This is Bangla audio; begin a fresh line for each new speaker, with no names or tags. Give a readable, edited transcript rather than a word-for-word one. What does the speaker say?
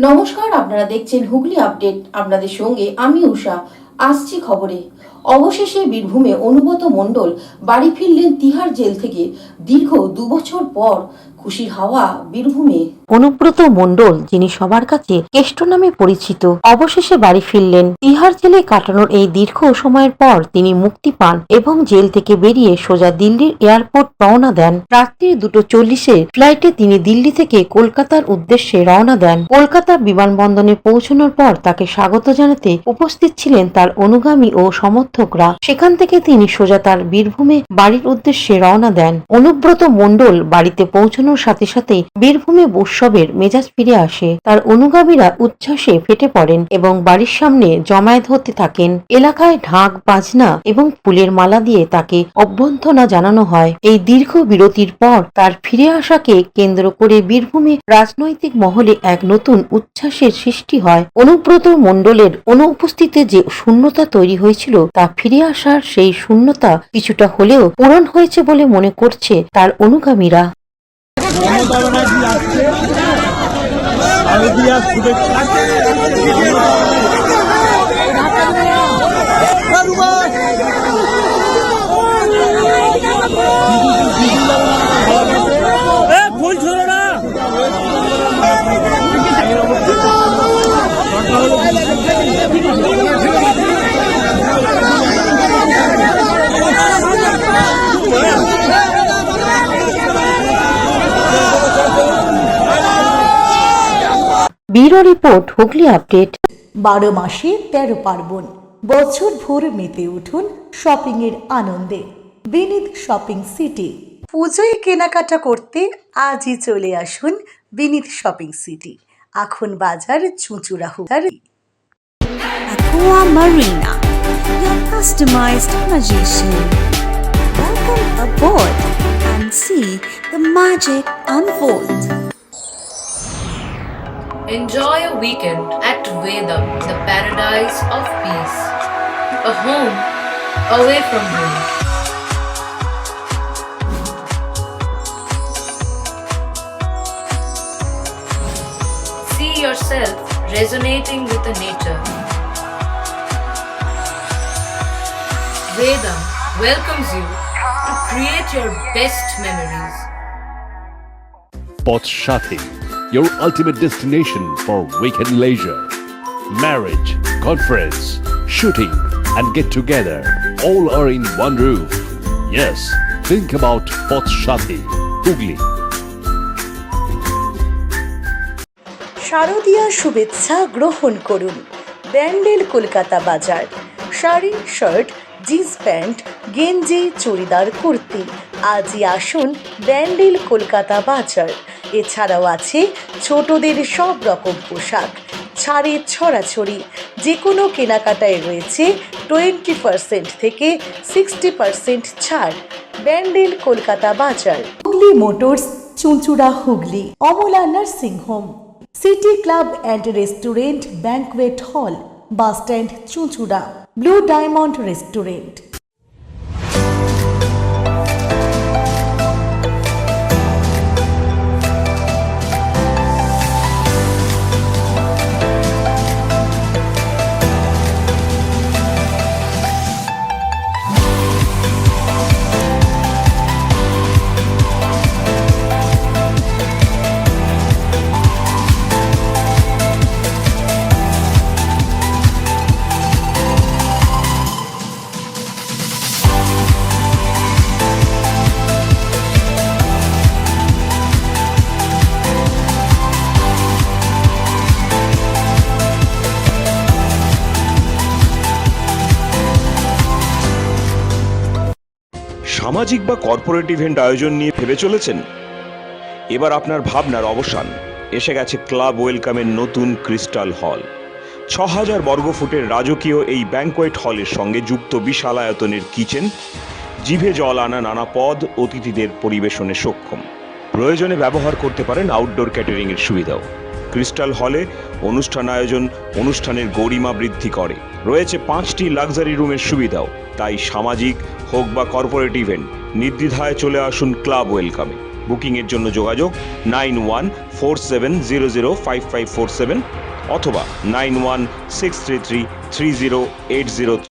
নমস্কার, আপনারা দেখছেন হুগলি আপডেট। আপনাদের সঙ্গে আমি উষা। আসছি খবরে। অবশেষে বীরভূমে অনুব্রত মণ্ডল বাড়ি ফিরলেন তিহার জেল থেকে। দীর্ঘ 2 বছর পর খুশির হাওয়া বীরভূমে।
অনুব্রত মণ্ডল, যিনি সবার কাছে কেষ্ট নামে পরিচিত, অবশেষে বাড়ি ফিরলেন। তিহার জেলে কাটানোর এই দীর্ঘ সময়ের পর তিনি মুক্তি পান এবং জেল থেকে বেরিয়ে সোজা দিল্লির এয়ারপোর্ট রওনা দেন। রাত্রি 2:40 ফ্লাইটে তিনি দিল্লি থেকে কলকাতার উদ্দেশ্যে রওনা দেন। কলকাতা বিমানবন্দরে পৌঁছানোর পর তাকে স্বাগত জানাতে উপস্থিত ছিলেন তার অনুগামী ও সমর্থকরা। সেখান থেকে তিনি সোজা তার বীরভূমে বাড়ির উদ্দেশ্যে রওনা দেন। অনুব্রত মণ্ডল বাড়িতে পৌঁছানোর সাথে সাথে বীরভূমে উৎসবের মেজাজ ফিরে আসে। তার অনুগামীরা উচ্ছ্বাসে ফেটে পড়েন এবং বাড়ির সামনে জমায়েত হতে থাকেন। এলাকায় ঢাক বাজনা এবং ফুলের মালা দিয়ে তাকে অভ্যর্থনা জানানো হয়। এই দীর্ঘ বিরতির পর তার ফিরে আসাকে কেন্দ্র করে বীরভূমে রাজনৈতিক মহলে এক নতুন উচ্ছ্বাসের সৃষ্টি হয়। অনুব্রত মণ্ডলের অনুপস্থিতিতে যে শূন্যতা তৈরি হয়েছিল, তা ফিরে আসার সেই শূন্যতা কিছুটা হলেও পূরণ হয়েছে বলে মনে করছে তার অনুগামীরা। Bureau report, Hooghly update.
12 মাসে 13 পার্বণ, বছর ভোর মেতে উঠুন শপিং এর আনন্দে। বিনীত শপিং সিটি। পুজোয় কেনাকাটা করতে আজই চলে আসুন বিনীত শপিং সিটি, এখন বাজার চুঁচুড়াহুড়ি।
Aqua Marina, your customized magician. Welcome aboard and see the magic unfold.
Enjoy a weekend at Vedam, the paradise of peace. A home away from home. See yourself resonating with the nature. Vedam welcomes you to create your best memories.
Potshati, your ultimate destination for weekend leisure. Marriage, conference, shooting, and get together all are in one roof. Yes, think about Potshati, Hugli.
শারদীয়া শুভেচ্ছা গ্রহণ করুন ব্যান্ডেল কলকাতা বাজার। শাড়ি, শার্ট, জিন্স প্যান্ট, গেঞ্জি, চুড়িদার, কুর্তি, আজই আসুন ব্যান্ডেল কলকাতা বাজার। এছাড়াও আছে ছোটদের সব রকম পোশাক, ছাড়ের ছড়াছড়ি। যে কোনো কেনাকাটায় রয়েছে 20% থেকে 60% ছাড়। ব্যান্ডেল কলকাতা বাজার। Hooghly motors, Chuchura Hooghly. Amala nursing home, city club and restaurant, banquet হল, বাস স্ট্যান্ড চুঁচুড়া। Blue diamond restaurant.
সামাজিক বা কর্পোরেট ইভেন্ট আয়োজন নিয়ে ভেবে চলেছেন? এবার আপনার ভাবনার অবসান। এসে গেছে ক্লাব ওয়েলকামের নতুন ক্রিস্টাল হল। 6000 বর্গফুটের রাজকীয় এই ব্যাংকোয়েট হলের সঙ্গে যুক্ত বিশাল আয়তনের কিচেন, জিভে জল আনা নানা পদ অতিথিদের পরিবেশনে সক্ষম। প্রয়োজনে ব্যবহার করতে পারেন আউটডোর ক্যাটারিংয়ের সুবিধাও। ক্রিস্টাল হলে অনুষ্ঠান আয়োজন অনুষ্ঠানের গরিমা বৃদ্ধি করে। রয়েছে 5টি লাক্সারি রুমের সুবিধাও। তাই সামাজিক হোক বা কর্পোরেট ইভেন্ট, নির্দ্বিধায় চলে আসুন ক্লাব ওয়েলকামে। বুকিংয়ের জন্য যোগাযোগ 9147005547 অথবা 9163333080